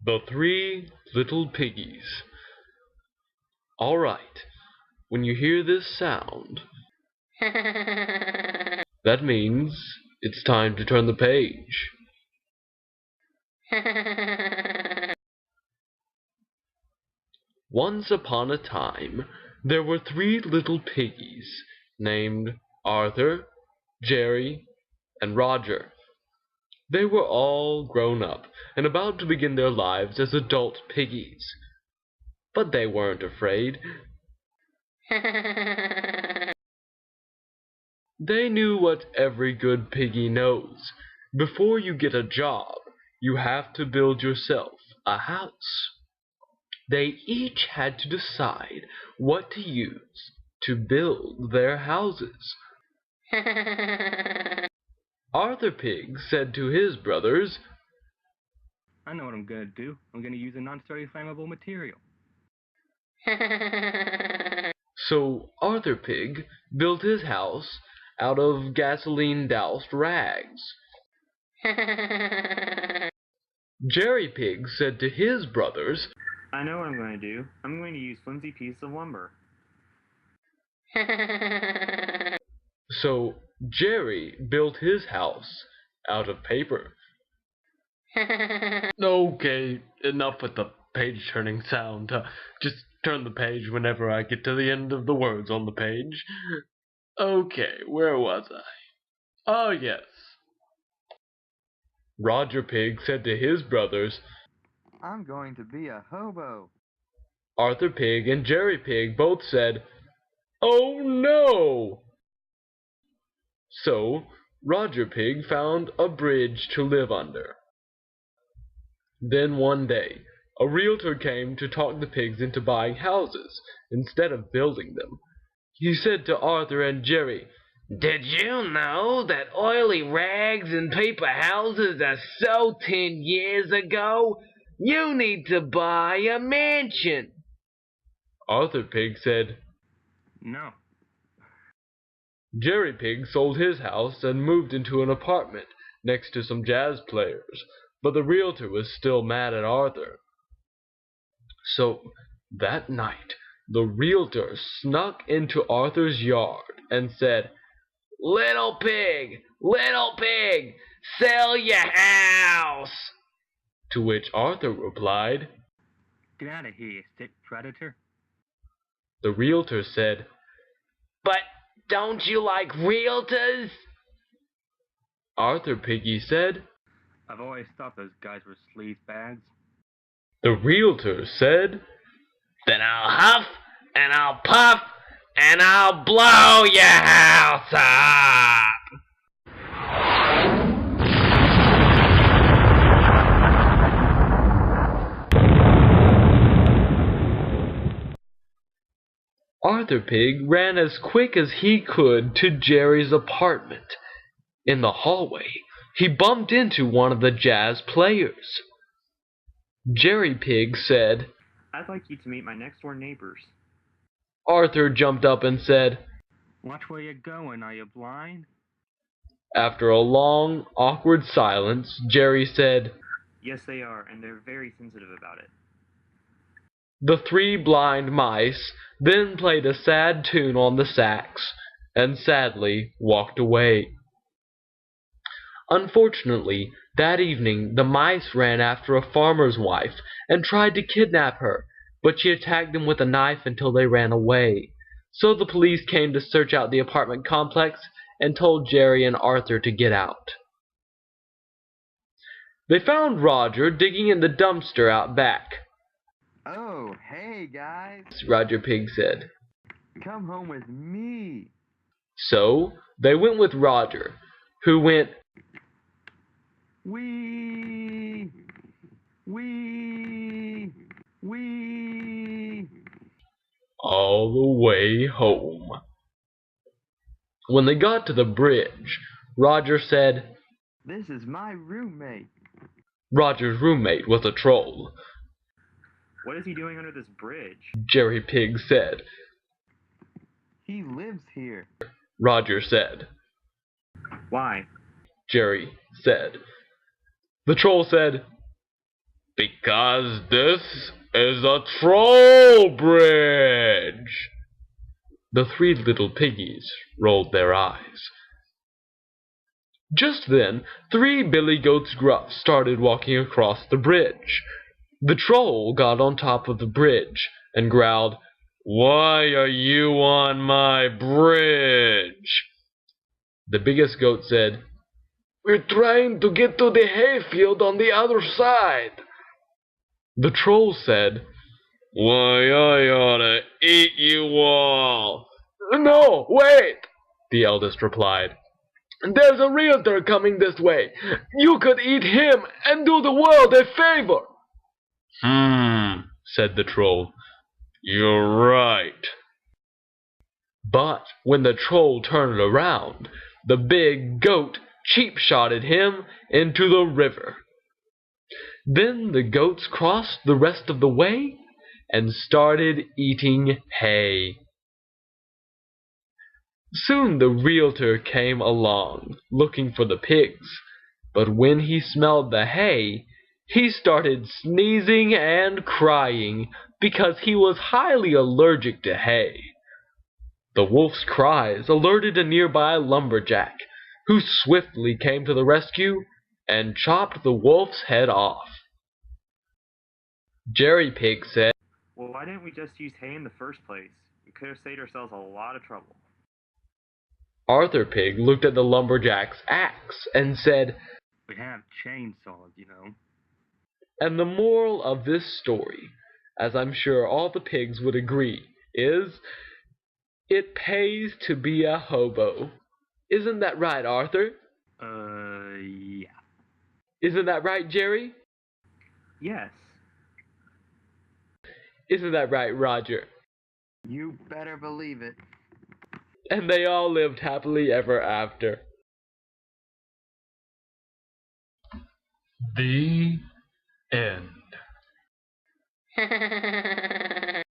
The Three Little Piggies. Alright, when you hear this sound, that means it's time to turn the page. Once upon a time, there were three little piggies named Arthur, Jerry, and Roger. They were all grown up and about to begin their lives as adult piggies. But they weren't afraid. They knew what every good piggy knows. Before you get a job, you have to build yourself a house. They each had to decide what to use to build their houses. Arthur Pig said to his brothers, I know what I'm going to do. I'm going to use a non-steady flammable material. So Arthur Pig built his house out of gasoline-doused rags. Jerry Pig said to his brothers, I know what I'm going to do. I'm going to use flimsy pieces of lumber. So Jerry built his house out of paper. Okay, enough with the page-turning sound. Just turn the page whenever I get to the end of the words on the page. Okay, where was I? Oh, yes. Roger Pig said to his brothers, I'm going to be a hobo. Arthur Pig and Jerry Pig both said, Oh no! So Roger Pig found a bridge to live under. Then one day, a realtor came to talk the pigs into buying houses instead of building them. He said to Arthur and Jerry, Did you know that oily rags and paper houses are so 10 years ago? You need to buy a mansion. Arthur Pig said, No. Jerry Pig sold his house and moved into an apartment next to some jazz players, but the realtor was still mad at Arthur. So that night, the realtor snuck into Arthur's yard and said, Little pig, sell your house! To which Arthur replied, Get out of here, you sick predator. The realtor said, But don't you like realtors? Arthur Piggy said, I've always thought those guys were sleaze bags. The realtor said, Then I'll huff, and I'll puff, and I'll blow your house up! Arthur Pig ran as quick as he could to Jerry's apartment. In the hallway, he bumped into one of the jazz players. Jerry Pig said, I'd like you to meet my next-door neighbors. Arthur jumped up and said, Watch where you're going, are you blind? After a long, awkward silence, Jerry said, Yes, they are, and they're very sensitive about it. The three blind mice then played a sad tune on the sax and sadly walked away. Unfortunately, that evening the mice ran after a farmer's wife and tried to kidnap her, but she attacked them with a knife until they ran away. So the police came to search out the apartment complex and told Jerry and Arthur to get out. They found Roger digging in the dumpster out back. Oh, hey guys, Roger Pig said. come home with me. So they went with Roger, who went Wee, wee, wee. all the way home. When they got to the bridge, Roger said, This is my roommate. Roger's roommate was a troll. What is he doing under this bridge? Jerry Pig said. He lives here. Roger said. Why? Jerry said. The troll said, Because this is a troll bridge. The three little piggies rolled their eyes. Just then, three billy goats gruff started walking across the bridge. The troll got on top of the bridge and growled, "Why are you on my bridge?" The biggest goat said, "We're trying to get to the hayfield on the other side." The troll said, "Why, I ought to eat you all." "No, wait," the eldest replied. "There's a realtor coming this way. You could eat him and do the world a favor." Said the troll. "You're right." But when the troll turned around, the big goat cheap-shotted him into the river. Then the goats crossed the rest of the way and started eating hay. Soon the realtor came along, looking for the pigs, but when he smelled the hay, he started sneezing and crying because he was highly allergic to hay. The wolf's cries alerted a nearby lumberjack, who swiftly came to the rescue and chopped the wolf's head off. Jerry Pig said, Well, why didn't we just use hay in the first place? We could have saved ourselves a lot of trouble. Arthur Pig looked at the lumberjack's axe and said, We have chainsaws, you know. and the moral of this story, as I'm sure all the pigs would agree, is it pays to be a hobo. Isn't that right, Arthur? Yeah. Isn't that right, Jerry? Yes. Isn't that right, Roger? You better believe it. And they all lived happily ever after. The end.